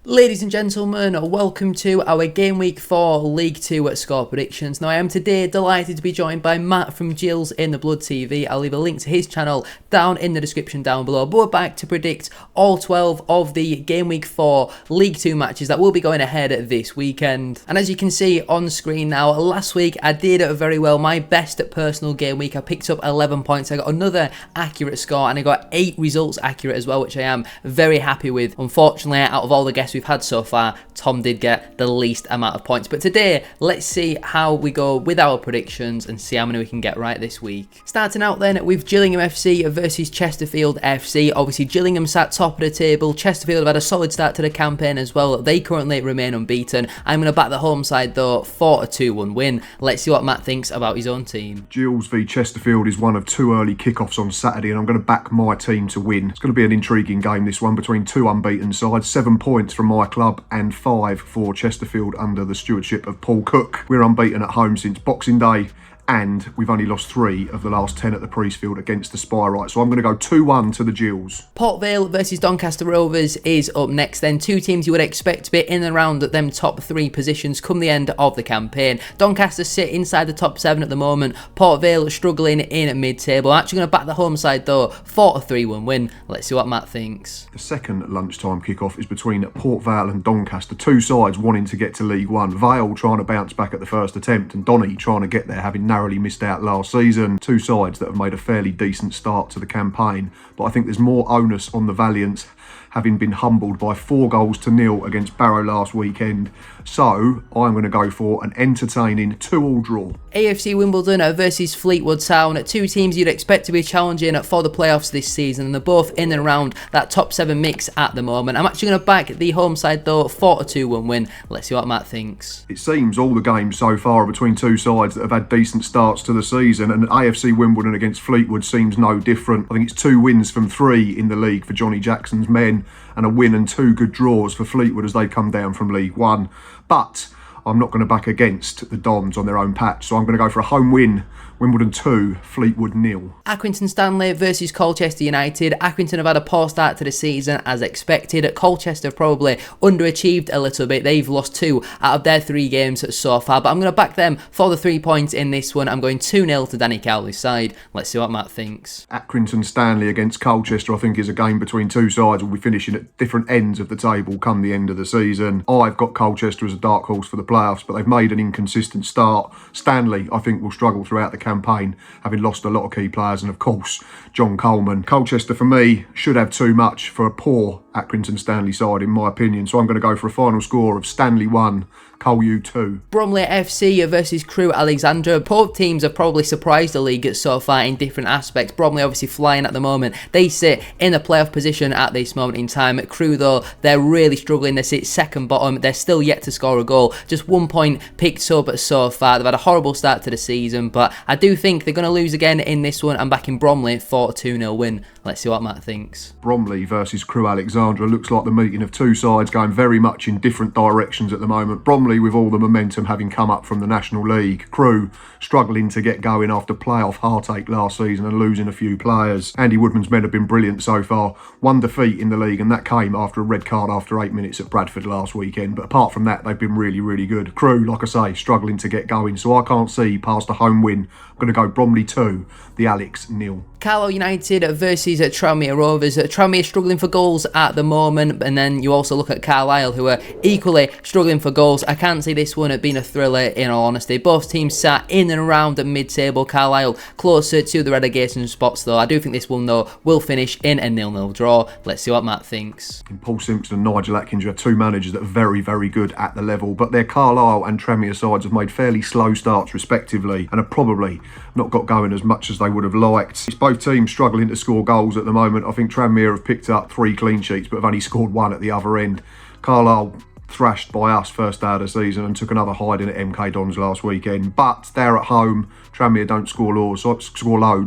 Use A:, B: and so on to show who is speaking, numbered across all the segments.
A: Ladies and gentlemen, welcome to our Game Week 4 League 2 score predictions. Now I am today delighted to be joined by Matt from Gills in the Blood TV. I'll leave a link to his channel down in the description down below. But we're back to predict all 12 of the Game Week 4 League 2 matches that will be going ahead this weekend. And as you can see on screen now, last week I did very well. My best personal game week, I picked up 11 points. I got another accurate score and I got 8 results accurate as well, which I am very happy with. Unfortunately, out of all the guests we've had so far, Tom did get the least amount of points. But today, let's see how we go with our predictions and see how many we can get right this week. Starting out then with Gillingham FC versus Chesterfield FC. Obviously, Gillingham sat top of the table. Chesterfield have had a solid start to the campaign as well. They currently remain unbeaten. I'm going to back the home side though for a 2-1 win. Let's see what Matt thinks about his own team.
B: Gills v Chesterfield is one of 2 early kickoffs on Saturday, and I'm going to back my team to win. It's going to be an intriguing game, this one, between 2 unbeaten sides. 7 points from my club and 5 for Chesterfield under the stewardship of Paul Cook. We're unbeaten at home since Boxing Day, and we've only lost 3 of the last 10 at the Priestfield against the Spyrite. So I'm going to go 2-1 to the Gills.
A: Port Vale versus Doncaster Rovers is up next then. 2 teams you would expect to be in and around them top 3 positions come the end of the campaign. Doncaster sit inside the top 7 at the moment. Port Vale struggling in mid-table. I'm actually going to back the home side though for a 3-1 win. Let's see what Matt thinks.
B: The second lunchtime kickoff is between Port Vale and Doncaster. 2 sides wanting to get to League One. Vale trying to bounce back at the first attempt, and Donny trying to get there, having narrowly missed out last season. 2 sides that have made a fairly decent start to the campaign, but I think there's more onus on the Valiants, having been humbled by 4-0 against Barrow last weekend. So I'm going to go for an entertaining 2-2 draw.
A: AFC Wimbledon versus Fleetwood Town. 2 teams you'd expect to be challenging for the playoffs this season, and they're both in and around that top 7 mix at the moment. I'm actually going to back the home side though for a 2-1 win. Let's see what Matt thinks.
B: It seems all the games so far are between 2 sides that have had decent starts to the season, and AFC Wimbledon against Fleetwood seems no different. I think it's 2 wins from 3 in the league for Johnny Jackson's men, and a win and 2 good draws for Fleetwood as they come down from League One. But I'm not going to back against the Dons on their own patch, so I'm going to go for a home win. Wimbledon 2, Fleetwood 0.
A: Accrington Stanley versus Colchester United. Accrington have had a poor start to the season as expected. Colchester have probably underachieved a little bit. They've lost 2 out of their 3 games so far, but I'm going to back them for the 3 points in this one. I'm going 2-0 to Danny Cowley's side. Let's see what Matt thinks.
B: Accrington Stanley against Colchester, I think, is a game between 2 sides. We'll be finishing at different ends of the table come the end of the season. I've got Colchester as a dark horse for the playoffs, but they've made an inconsistent start. Stanley, I think, will struggle throughout the campaign, having lost a lot of key players, and of course John Coleman. Colchester for me should have too much for a poor Accrington Stanley side in my opinion, so I'm going to go for a final score of Stanley 1, Col U 2.
A: Bromley FC versus Crewe Alexandra. Both teams have probably surprised the league so far in different aspects. Bromley obviously flying at the moment. They sit in the playoff position at this moment in time. Crewe though, they're really struggling. They sit second bottom. They're still yet to score a goal. Just 1 point picked up so far. They've had a horrible start to the season, but I do think they're going to lose again in this one. I'm backing Bromley for a 2-0 win. Let's see what Matt thinks.
B: Bromley versus Crewe Alexandra looks like the meeting of 2 sides going very much in different directions at the moment. Bromley with all the momentum having come up from the National League. Crewe struggling to get going after playoff heartache last season and losing a few players. Andy Woodman's men have been brilliant so far. 1 defeat in the league, and that came after a red card after 8 minutes at Bradford last weekend. But apart from that, they've been really, really good. Crewe, like I say, struggling to get going, so I can't see past a home win. I'm going to go Bromley 2, the Alex 0.
A: Carlisle United versus Tranmere Rovers. Tranmere struggling for goals at the moment, and then you also look at Carlisle, who are equally struggling for goals. I can't see this one being a thriller, in all honesty. Both teams sat in and around the mid-table. Carlisle closer to the relegation spots, though. I do think this one, though, will finish in a 0-0 draw. Let's see what Matt thinks.
B: In Paul Simpson and Nigel Atkins, you have 2 managers that are very, very good at the level, but their Carlisle and Tranmere sides have made fairly slow starts, respectively, and have probably not got going as much as they would have liked. It's both teams struggling to score goals at the moment. I think Tranmere have picked up 3 clean sheets, but have only scored 1 at the other end. Carlisle thrashed by us first day of the season and took another hiding at MK Dons last weekend. But they're at home. Tranmere don't score loads,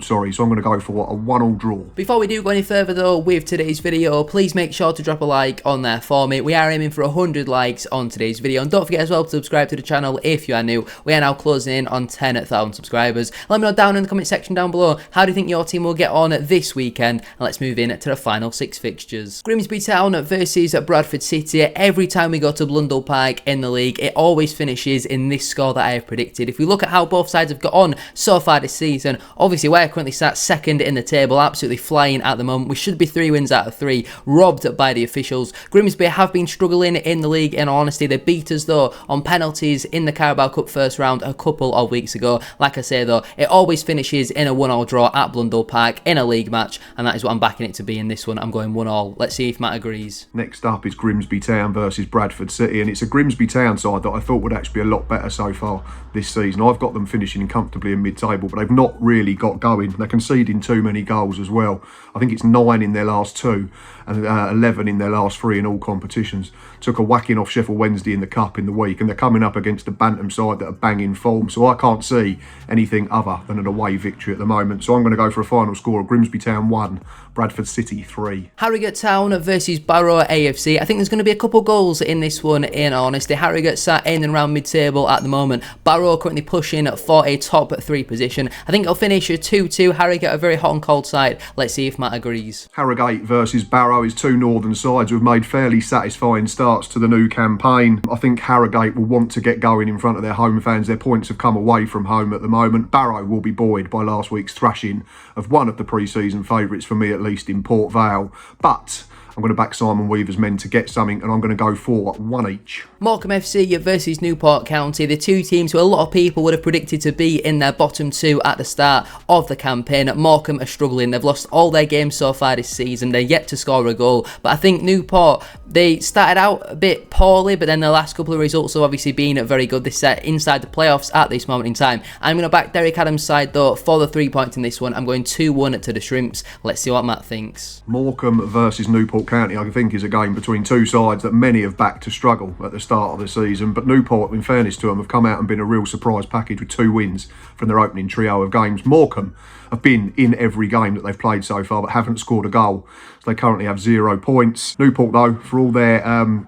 B: so I'm going to go for a 1-1 draw.
A: Before we do go any further though with today's video, please make sure to drop a like on there for me. We are aiming for 100 likes on today's video, and don't forget as well to subscribe to the channel if you are new. We are now closing in on 10,000 subscribers. Let me know down in the comment section down below, how do you think your team will get on this weekend? And let's move in to the final 6 fixtures. Grimsby Town versus Bradford City. Every time we go to Blundell Park in the league, it always finishes in this score that I have predicted. If we look at how both sides have got on so far this season, obviously we're currently sat second in the table, absolutely flying at the moment. We should be 3 wins out of 3, robbed by the officials. Grimsby have been struggling in the league, in all honesty. They beat us though on penalties in the Carabao Cup first round a couple of weeks ago. Like I say though, it always finishes in a 1-1 draw at Blundell Park in a league match, and that is what I'm backing it to be in this one. I'm going 1-1. Let's see if Matt agrees.
B: Next up is Grimsby Town versus Bradford City, and it's a Grimsby Town side that I thought would actually be a lot better so far this season. I've got them finishing comfortably in mid-table, but they've not really got going. They're conceding too many goals as well. I think it's 9 in their last 2 and 11 in their last 3 in all competitions. Took a whacking off Sheffield Wednesday in the Cup in the week, and they're coming up against a Bantam side that are banging form, so I can't see anything other than an away victory at the moment. So I'm going to go for a final score of Grimsby Town 1, Bradford City 3.
A: Harrogate Town versus Barrow AFC. I think there's going to be a couple goals in this one, in honesty. Harrogate sat in and around mid-table at the moment. Barrow currently pushing for a top 3 position. I think it'll finish a 2-2. Harrogate a very hot and cold side. Let's see if Matt agrees.
B: Harrogate versus Barrow is 2 northern sides who have made fairly satisfying starts to the new campaign. I think Harrogate will want to get going in front of their home fans. Their points have come away from home at the moment. Barrow will be buoyed by last week's thrashing of one of the pre-season favourites, for me at least, in Port Vale. But I'm going to back Simon Weaver's men to get something, and I'm going to go for 1 each.
A: Morecambe FC versus Newport County, the 2 teams who a lot of people would have predicted to be in their bottom 2 at the start of the campaign. Morecambe are struggling. They've lost all their games so far this season. They're yet to score a goal. But I think Newport, they started out a bit poorly, but then the last couple of results have obviously been very good. They set inside the playoffs at this moment in time. I'm going to back Derek Adams' side though for the 3 points in this one. I'm going 2-1 to the Shrimps. Let's see what Matt thinks.
B: Morecambe versus Newport County, I think, is a game between 2 sides that many have backed to struggle at the start of the season. But Newport, in fairness to them, have come out and been a real surprise package with 2 wins from their opening trio of games. Morecambe have been in every game that they've played so far, but haven't scored a goal. So they currently have 0 points. Newport, though, for all their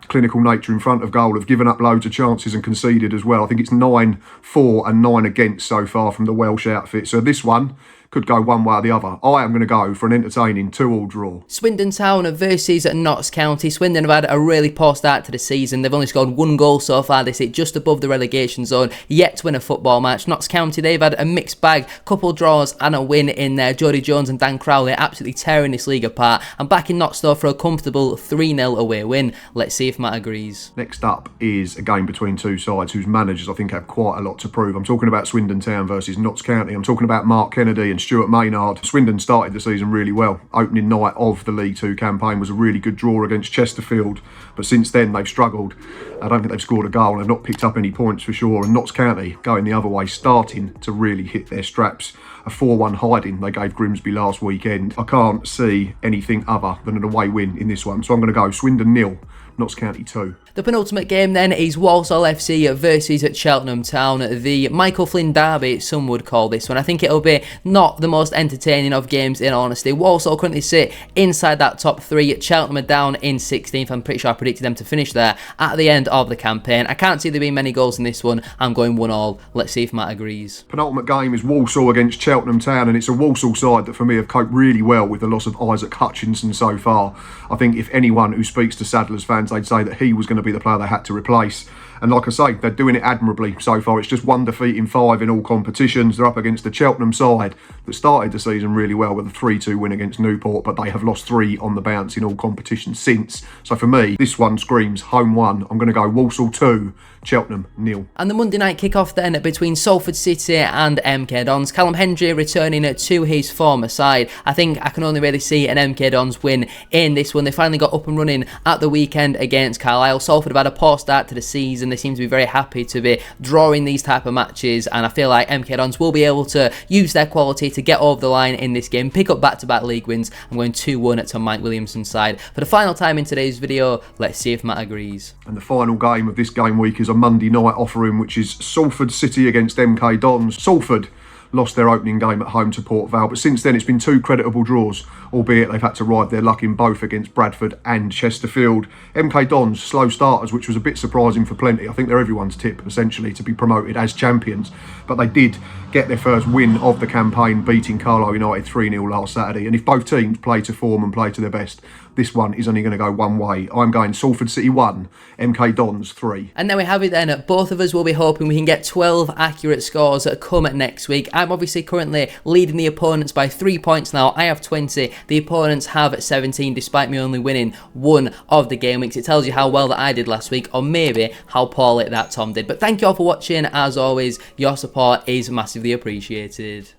B: clinical nature in front of goal, have given up loads of chances and conceded as well. I think it's 9-4 and 9 against so far from the Welsh outfit. So this one could go one way or the other. I am going to go for an entertaining 2-2 draw.
A: Swindon Town versus Notts County. Swindon have had a really poor start to the season. They've only scored 1 goal so far. They sit just above the relegation zone, yet to win a football match. Notts County, they've had a mixed bag, couple draws and a win in there. Jody Jones and Dan Crowley absolutely tearing this league apart. I'm backing Notts though for a comfortable 3-0 away win. Let's see if Matt agrees.
B: Next up is a game between 2 sides whose managers I think have quite a lot to prove. I'm talking about Swindon Town versus Notts County. I'm talking about Mark Kennedy and Stuart Maynard. Swindon started the season really well. Opening night of the League 2 campaign was a really good draw against Chesterfield, but since then they've struggled. I don't think they've scored a goal and they've not picked up any points for sure. And Notts County going the other way, starting to really hit their straps. A 4-1 hiding they gave Grimsby last weekend. I can't see anything other than an away win in this one, so I'm going to go Swindon 0, Notts County 2.
A: The penultimate game then is Walsall FC versus Cheltenham Town. The Michael Flynn derby, some would call this one. I think it'll be not the most entertaining of games, in honesty. Walsall currently sit inside that top 3. Cheltenham are down in 16th. I'm pretty sure I predicted them to finish there at the end of the campaign. I can't see there being many goals in this one. I'm going 1-1. Let's see if Matt agrees.
B: Penultimate game is Walsall against Cheltenham Town, and it's a Walsall side that for me have coped really well with the loss of Isaac Hutchinson so far. I think if anyone who speaks to Sadler's fans, they'd say that he was going to be the player they had to replace. And like I say, they're doing it admirably so far. It's just 1 defeat in 5 in all competitions. They're up against the Cheltenham side that started the season really well with a 3-2 win against Newport, but they have lost 3 on the bounce in all competitions since. So for me, this one screams home 1. I'm going to go Walsall 2, Cheltenham 0.
A: And the Monday night kick-off then between Salford City and MK Dons. Callum Hendry returning to his former side. I think I can only really see an MK Dons win in this one. They finally got up and running at the weekend weekend against Carlisle. Salford have had a poor start to the season. They seem to be very happy to be drawing these type of matches, and I feel like MK Dons will be able to use their quality to get over the line in this game, pick up back-to-back league wins. I'm going 2-1 to Mike Williamson's side. For the final time in today's video, let's see if Matt agrees.
B: And the final game of this game week is a Monday night offering, which is Salford City against MK Dons. Salford lost their opening game at home to Port Vale, but since then it's been two creditable draws, albeit they've had to ride their luck in both against Bradford and Chesterfield. MK Dons, slow starters, which was a bit surprising for plenty. I think they're everyone's tip, essentially, to be promoted as champions, but they did get their first win of the campaign, beating Carlisle United 3-0 last Saturday. And if both teams play to form and play to their best, this one is only going to go one way. I'm going Salford City 1, MK Dons 3.
A: And there we have it then. Both of us will be hoping we can get 12 accurate scores that come next week. I'm obviously currently leading the opponents by 3 points now. I have 20. The opponents have 17, despite me only winning one of the game weeks. It tells you how well that I did last week, or maybe how poorly that Tom did. But thank you all for watching. As always, your support is massively appreciated.